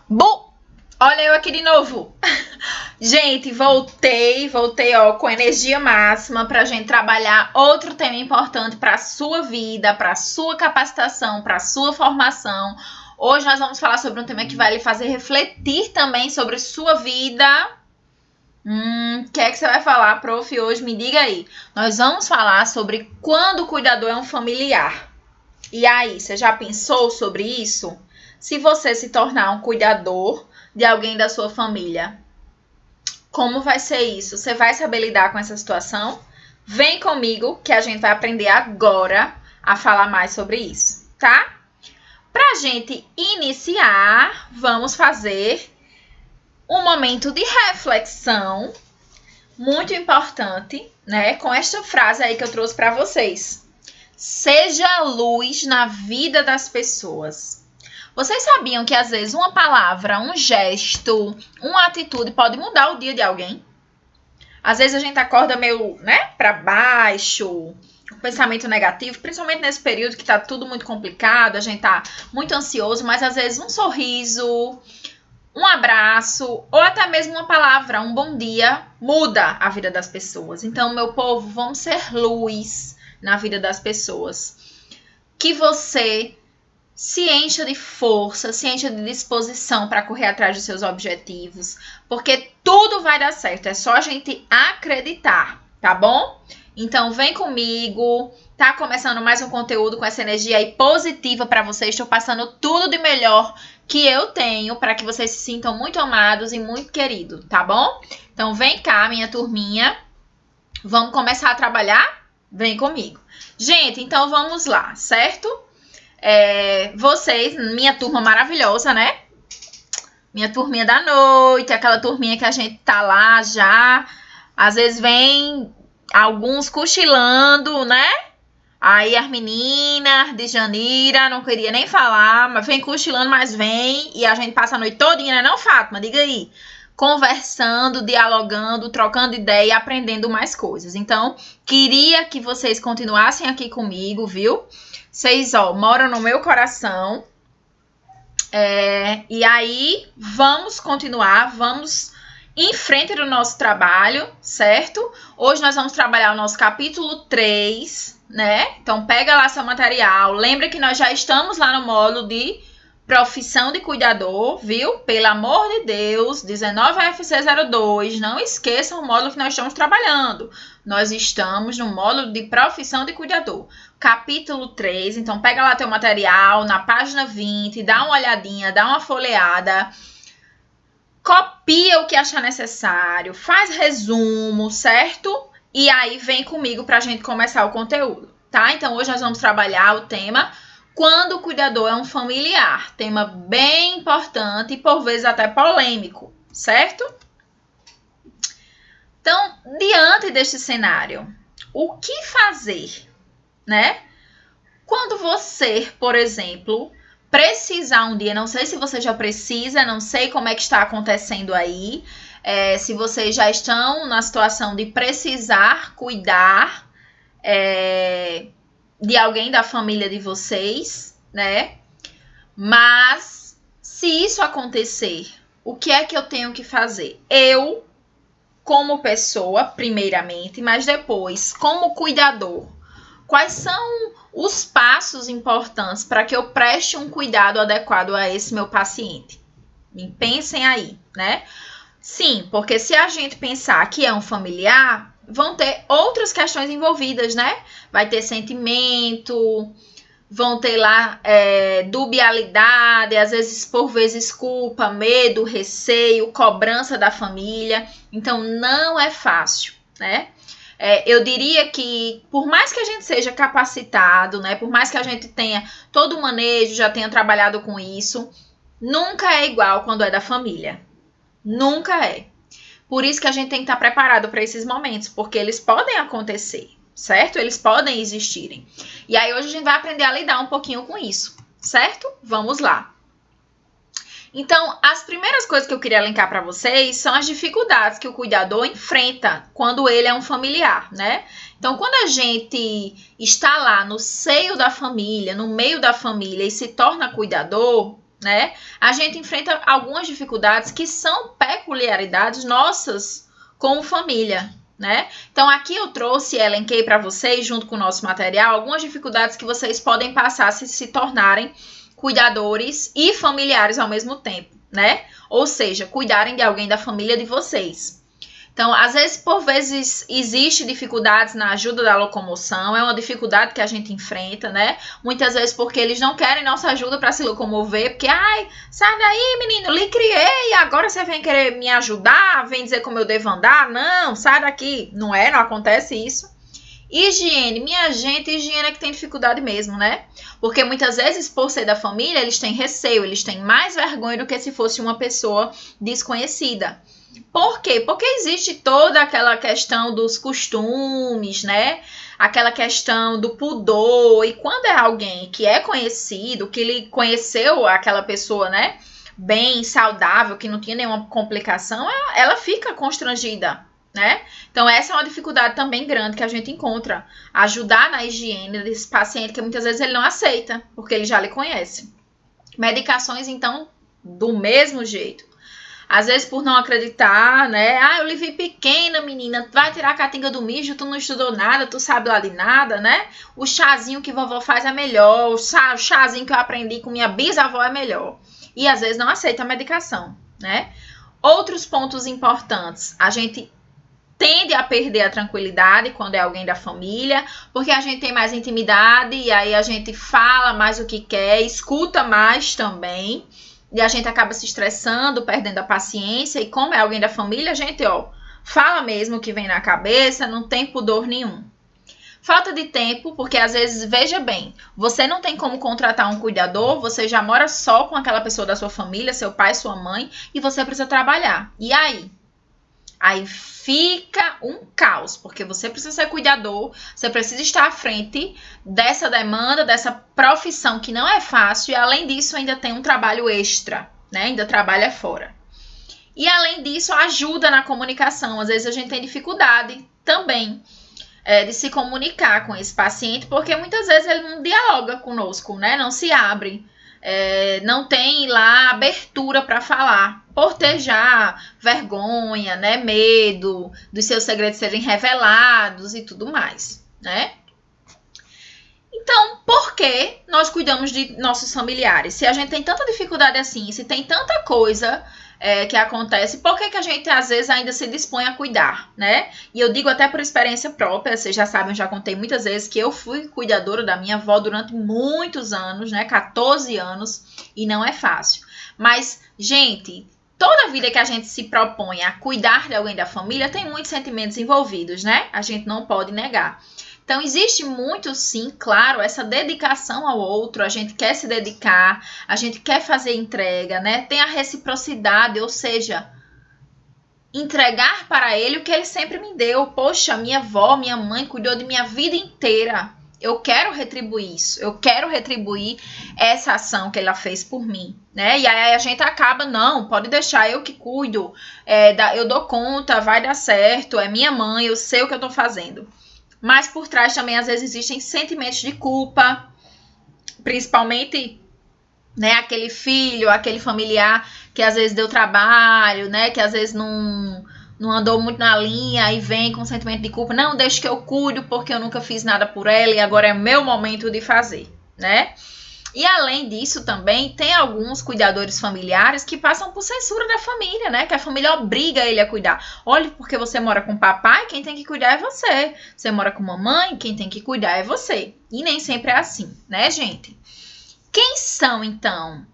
Bu! Olha eu aqui de novo. Gente, voltei, ó, com energia máxima pra gente trabalhar outro tema importante pra sua vida, pra sua capacitação, pra sua formação. Hoje nós vamos falar sobre um tema que vai lhe fazer refletir também sobre sua vida. O que é que você vai falar, prof, hoje? Me diga aí. Nós vamos falar sobre quando o cuidador é um familiar. E aí, você já pensou sobre isso? Se você se tornar um cuidador de alguém da sua família, como vai ser isso? Você vai saber lidar com essa situação? Vem comigo que a gente vai aprender agora a falar mais sobre isso, tá? Pra gente iniciar, vamos fazer um momento de reflexão muito importante, né? Com esta frase aí que eu trouxe para vocês. Seja luz na vida das pessoas. Vocês sabiam que às vezes uma palavra, um gesto, uma atitude pode mudar o dia de alguém? Às vezes a gente acorda meio, né, para baixo, com pensamento negativo, principalmente nesse período que tá tudo muito complicado, a gente tá muito ansioso, mas às vezes um sorriso, um abraço ou até mesmo uma palavra, um bom dia, muda a vida das pessoas. Então, meu povo, vamos ser luz na vida das pessoas. Que você se encha de força, se encha de disposição para correr atrás dos seus objetivos, porque tudo vai dar certo, é só a gente acreditar, tá bom? Então vem comigo, tá começando mais um conteúdo com essa energia aí positiva para vocês, estou passando tudo de melhor que eu tenho para que vocês se sintam muito amados e muito queridos, tá bom? Então vem cá, minha turminha, vamos começar a trabalhar? Vem comigo. Gente, então vamos lá, certo? Vocês, minha turma maravilhosa, né? Minha turminha da noite, aquela turminha que a gente tá lá já. Às vezes vem alguns cochilando, né? Aí as meninas de Janira, não queria nem falar, mas vem cochilando, mas vem. E a gente passa a noite todinha, né não, Fátima? Diga aí. Conversando, dialogando, trocando ideia e aprendendo mais coisas. Então, queria que vocês continuassem aqui comigo, viu? Vocês, ó, moram no meu coração. E aí, vamos continuar, vamos em frente do nosso trabalho, certo? Hoje nós vamos trabalhar o nosso capítulo 3, né? Então, pega lá seu material. Lembra que nós já estamos lá no módulo de profissão de cuidador, viu? Pelo amor de Deus, 19FC02. Não esqueçam o módulo que nós estamos trabalhando. Nós estamos no módulo de profissão de cuidador. Capítulo 3, então pega lá teu material, na página 20, dá uma olhadinha, dá uma folheada, copia o que achar necessário, faz resumo, certo? E aí vem comigo pra gente começar o conteúdo, tá? Então hoje nós vamos trabalhar o tema quando o cuidador é um familiar, tema bem importante e por vezes até polêmico, certo? Então, diante deste cenário, o que fazer? Né? Quando você, por exemplo, precisar um dia, não sei se você já precisa, não sei como é que está acontecendo aí, se vocês já estão na situação de precisar cuidar de alguém da família de vocês, né? Mas, se isso acontecer, o que é que eu tenho que fazer? Eu, como pessoa, primeiramente, mas depois, como cuidador, quais são os passos importantes para que eu preste um cuidado adequado a esse meu paciente? Pensem aí, né? Sim, porque se a gente pensar que é um familiar, vão ter outras questões envolvidas, né? Vai ter sentimento, vão ter lá dubialidade, às vezes, por vezes, culpa, medo, receio, cobrança da família. Então, não é fácil, né? Eu diria que, por mais que a gente seja capacitado, né, por mais que a gente tenha todo o manejo, já tenha trabalhado com isso, nunca é igual quando é da família. Nunca é. Por isso que a gente tem que estar preparado para esses momentos, porque eles podem acontecer, certo? Eles podem existirem. E aí hoje a gente vai aprender a lidar um pouquinho com isso, certo? Vamos lá. Então, as primeiras coisas que eu queria elencar para vocês são as dificuldades que o cuidador enfrenta quando ele é um familiar, né? Então, quando a gente está lá no seio da família, no meio da família e se torna cuidador, né? A gente enfrenta algumas dificuldades que são peculiaridades nossas como família, né? Então aqui eu trouxe, elenquei para vocês, junto com o nosso material, algumas dificuldades que vocês podem passar se tornarem cuidadores e familiares ao mesmo tempo, né? Ou seja, cuidarem de alguém da família de vocês. Então, às vezes, por vezes, existe dificuldades na ajuda da locomoção, é uma dificuldade que a gente enfrenta, né? Muitas vezes porque eles não querem nossa ajuda para se locomover, porque, ai, sai daí, menino, lhe criei, agora você vem querer me ajudar, vem dizer como eu devo andar? Não, sai daqui. Não é? Não acontece isso. Higiene, minha gente, higiene é que tem dificuldade mesmo, né? Porque muitas vezes, por ser da família, eles têm receio, eles têm mais vergonha do que se fosse uma pessoa desconhecida. Por quê? Porque existe toda aquela questão dos costumes, né? Aquela questão do pudor. E quando é alguém que é conhecido, que ele conheceu aquela pessoa, né? Bem saudável, que não tinha nenhuma complicação, ela fica constrangida, né? Então, essa é uma dificuldade também grande que a gente encontra. Ajudar na higiene desse paciente que muitas vezes ele não aceita, porque ele já lhe conhece. Medicações, então, do mesmo jeito. Às vezes por não acreditar, né? Ah, eu lhe vi pequena, menina, vai tirar a catinga do mijo, tu não estudou nada, tu sabe lá de nada, né? O chazinho que vovó faz é melhor, o chazinho que eu aprendi com minha bisavó é melhor. E às vezes não aceita a medicação, né? Outros pontos importantes, a gente tende a perder a tranquilidade quando é alguém da família, porque a gente tem mais intimidade e aí a gente fala mais o que quer, escuta mais também. E a gente acaba se estressando, perdendo a paciência. E como é alguém da família, a gente, fala mesmo o que vem na cabeça, não tem pudor nenhum. Falta de tempo, porque às vezes, veja bem, você não tem como contratar um cuidador, você já mora só com aquela pessoa da sua família, seu pai, sua mãe, e você precisa trabalhar. E aí? Aí fica um caos, porque você precisa ser cuidador, você precisa estar à frente dessa demanda, dessa profissão que não é fácil, e além disso ainda tem um trabalho extra, né? Ainda trabalha fora. E além disso, ajuda na comunicação. Às vezes a gente tem dificuldade também de se comunicar com esse paciente, porque muitas vezes ele não dialoga conosco, né? Não se abre. Não tem lá abertura para falar, por ter já vergonha, né, medo dos seus segredos serem revelados e tudo mais, né? Então, por que nós cuidamos de nossos familiares? Se a gente tem tanta dificuldade assim, se tem tanta coisa que acontece, por que a gente às vezes ainda se dispõe a cuidar, né? E eu digo até por experiência própria, vocês já sabem, eu já contei muitas vezes que eu fui cuidadora da minha avó durante muitos anos, né? 14 anos, e não é fácil. Mas, gente, toda vida que a gente se propõe a cuidar de alguém da família tem muitos sentimentos envolvidos, né? A gente não pode negar. Então, existe muito, sim, claro, essa dedicação ao outro, a gente quer se dedicar, a gente quer fazer entrega, né? Tem a reciprocidade, ou seja, entregar para ele o que ele sempre me deu. Poxa, minha avó, minha mãe cuidou de minha vida inteira. Eu quero retribuir isso, eu quero retribuir essa ação que ela fez por mim, né? E aí a gente acaba, não, pode deixar, eu que cuido, eu dou conta, vai dar certo, é minha mãe, eu sei o que eu tô fazendo. Mas por trás também, às vezes, existem sentimentos de culpa, principalmente, né, aquele filho, aquele familiar que às vezes deu trabalho, né, que às vezes não andou muito na linha e vem com sentimento de culpa. Não, deixa que eu cuido porque eu nunca fiz nada por ela e agora é meu momento de fazer, né? E além disso também, tem alguns cuidadores familiares que passam por censura da família, né? Que a família obriga ele a cuidar. Olha, porque você mora com papai, quem tem que cuidar é você. Você mora com mamãe, quem tem que cuidar é você. E nem sempre é assim, né, gente? Quem são, então,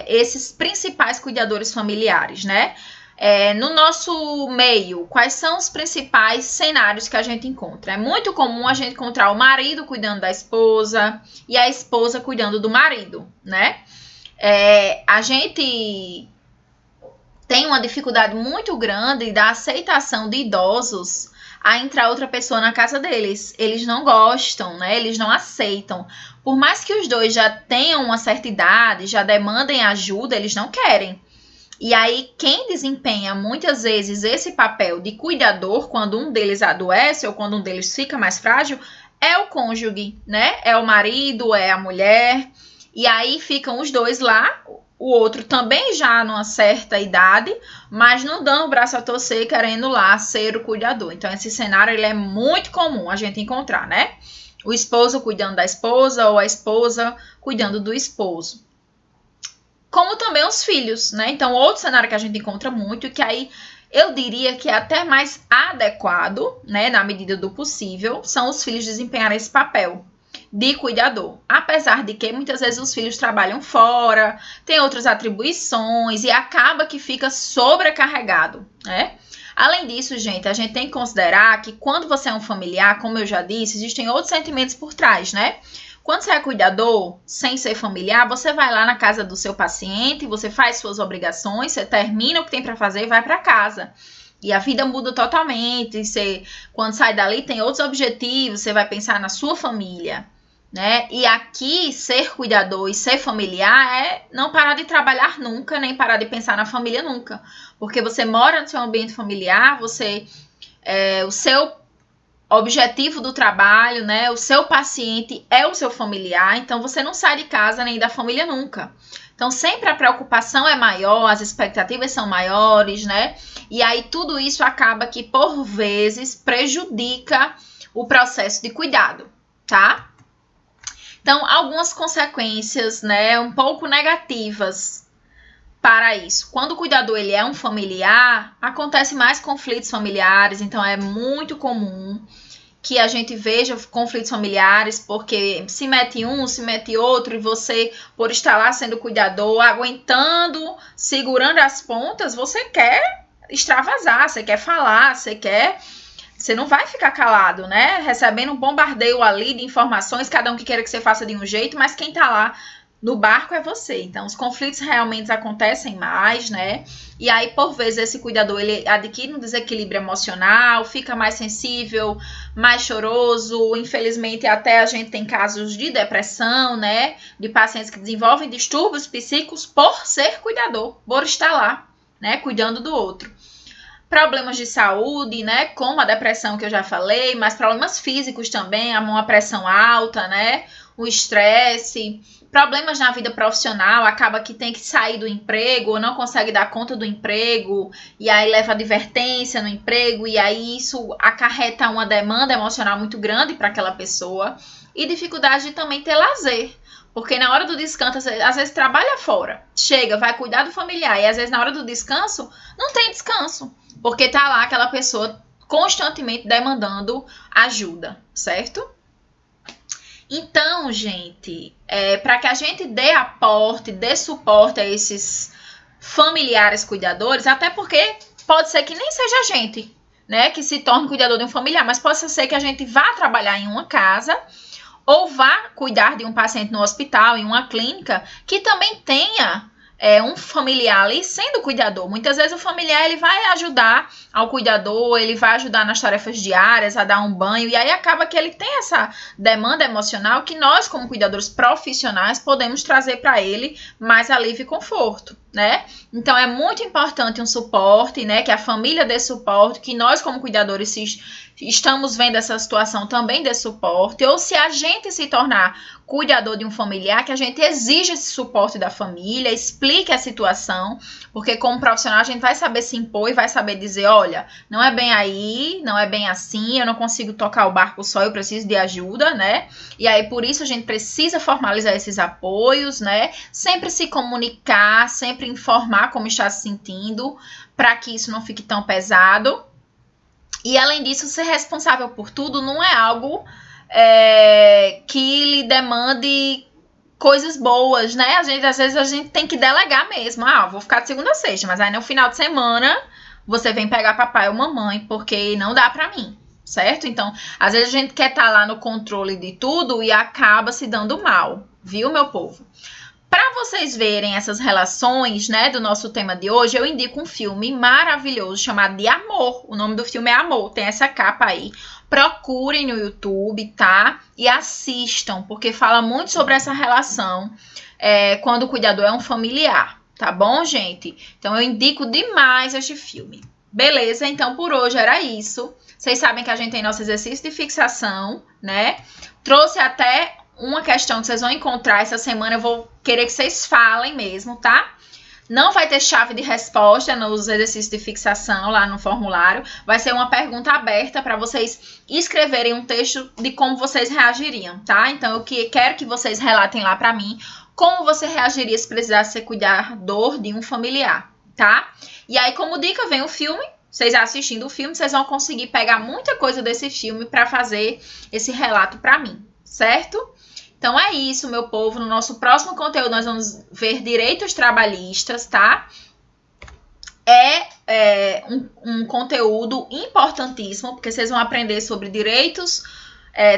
esses principais cuidadores familiares, né? No nosso meio, quais são os principais cenários que a gente encontra? É muito comum a gente encontrar o marido cuidando da esposa e a esposa cuidando do marido, né? A gente tem uma dificuldade muito grande da aceitação de idosos a entrar outra pessoa na casa deles. Eles não gostam, né? Eles não aceitam. Por mais que os dois já tenham uma certa idade, já demandem ajuda, eles não querem. E aí, quem desempenha muitas vezes esse papel de cuidador quando um deles adoece ou quando um deles fica mais frágil é o cônjuge, né? É o marido, é a mulher. E aí ficam os dois lá, o outro também já numa certa idade, mas não dando o braço a torcer, querendo lá ser o cuidador. Então, esse cenário ele é muito comum a gente encontrar, né? O esposo cuidando da esposa ou a esposa cuidando do esposo. Como também os filhos, né? Então, outro cenário que a gente encontra muito e que aí eu diria que é até mais adequado, né, na medida do possível, são os filhos desempenharem esse papel de cuidador. Apesar de que muitas vezes os filhos trabalham fora, têm outras atribuições e acaba que fica sobrecarregado, né? Além disso, gente, a gente tem que considerar que quando você é um familiar, como eu já disse, existem outros sentimentos por trás, né? Quando você é cuidador, sem ser familiar, você vai lá na casa do seu paciente, você faz suas obrigações, você termina o que tem para fazer e vai para casa. E a vida muda totalmente. Você, quando sai dali, tem outros objetivos, você vai pensar na sua família, né? E aqui, ser cuidador e ser familiar é não parar de trabalhar nunca, nem parar de pensar na família nunca. Porque você mora no seu ambiente familiar, o seu objetivo do trabalho, né? O seu paciente é o seu familiar, então você não sai de casa nem da família nunca. Então, sempre a preocupação é maior, as expectativas são maiores, né? E aí, tudo isso acaba que, por vezes, prejudica o processo de cuidado, tá? Então, algumas consequências, né, um pouco negativas para isso. Quando o cuidador ele é um familiar, acontece mais conflitos familiares, então é muito comum que a gente veja conflitos familiares, porque se mete um, se mete outro, e você, por estar lá sendo cuidador, aguentando, segurando as pontas, você quer extravasar, você quer falar, você não vai ficar calado, né? Recebendo um bombardeio ali de informações, cada um que queira que você faça de um jeito, mas quem tá lá no barco é você. Então, os conflitos realmente acontecem mais, né? E aí, por vezes, esse cuidador, ele adquire um desequilíbrio emocional, fica mais sensível, mais choroso. Infelizmente, até a gente tem casos de depressão, né? De pacientes que desenvolvem distúrbios psíquicos por ser cuidador, por estar lá, né? Cuidando do outro. Problemas de saúde, né? Como a depressão que eu já falei, mas problemas físicos também, uma pressão alta, né? O estresse, problemas na vida profissional, acaba que tem que sair do emprego ou não consegue dar conta do emprego, e aí leva advertência no emprego, e aí isso acarreta uma demanda emocional muito grande para aquela pessoa, e dificuldade de também ter lazer. Porque na hora do descanso, às vezes trabalha fora, chega, vai cuidar do familiar, e às vezes na hora do descanso, não tem descanso, porque tá lá aquela pessoa constantemente demandando ajuda, certo? Então, gente, para que a gente dê aporte, dê suporte a esses familiares cuidadores, até porque pode ser que nem seja a gente, né, que se torne cuidador de um familiar, mas pode ser que a gente vá trabalhar em uma casa ou vá cuidar de um paciente no hospital, em uma clínica, que também tenha um familiar ali sendo cuidador. Muitas vezes o familiar ele vai ajudar ao cuidador, ele vai ajudar nas tarefas diárias, a dar um banho, e aí acaba que ele tem essa demanda emocional que nós, como cuidadores profissionais, podemos trazer para ele mais alívio e conforto, né? Então, é muito importante um suporte, né? Que a família dê suporte, que nós, como cuidadores, se estamos vendo essa situação, também dê suporte, ou se a gente se tornar cuidador de um familiar, que a gente exija esse suporte da família, explique a situação, porque como profissional a gente vai saber se impor e vai saber dizer, olha, não é bem aí, não é bem assim, eu não consigo tocar o barco só, eu preciso de ajuda, né? E aí por isso a gente precisa formalizar esses apoios, né? Sempre se comunicar, sempre informar como está se sentindo, para que isso não fique tão pesado. E além disso, ser responsável por tudo não é algo que lhe demande coisas boas, né? Às vezes a gente tem que delegar mesmo. Vou ficar de segunda a sexta, mas aí no final de semana você vem pegar papai ou mamãe, porque não dá pra mim, certo? Então, às vezes a gente quer estar lá no controle de tudo e acaba se dando mal, viu, meu povo? Para vocês verem essas relações, né, do nosso tema de hoje, eu indico um filme maravilhoso chamado de Amor. O nome do filme é Amor, tem essa capa aí. Procurem no YouTube, tá? E assistam, porque fala muito sobre essa relação quando o cuidador é um familiar, tá bom, gente? Então, eu indico demais este filme. Beleza? Então, por hoje era isso. Vocês sabem que a gente tem nosso exercício de fixação, né? Trouxe até uma questão que vocês vão encontrar essa semana, eu vou querer que vocês falem mesmo, tá? Não vai ter chave de resposta nos exercícios de fixação lá no formulário. Vai ser uma pergunta aberta para vocês escreverem um texto de como vocês reagiriam, tá? Então, eu quero que vocês relatem lá para mim como você reagiria se precisasse ser cuidador de um familiar, tá? E aí, como dica, vem o filme. Vocês assistindo o filme, vocês vão conseguir pegar muita coisa desse filme para fazer esse relato para mim, certo? Então é isso, meu povo. No nosso próximo conteúdo, nós vamos ver direitos trabalhistas, tá? É um conteúdo importantíssimo, porque vocês vão aprender sobre direitos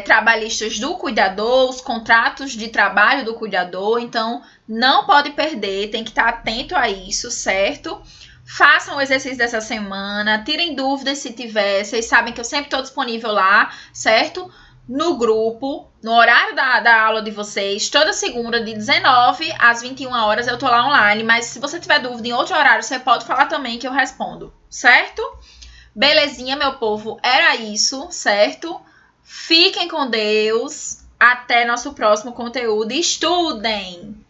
trabalhistas do cuidador, os contratos de trabalho do cuidador. Então, não pode perder, tem que estar atento a isso, certo? Façam o exercício dessa semana, tirem dúvidas se tiver. Vocês sabem que eu sempre estou disponível lá, certo? No grupo, no horário da aula de vocês, toda segunda, de 19 às 21 horas, eu tô lá online. Mas se você tiver dúvida em outro horário, você pode falar também que eu respondo, certo? Belezinha, meu povo, era isso, certo? Fiquem com Deus. Até nosso próximo conteúdo. Estudem!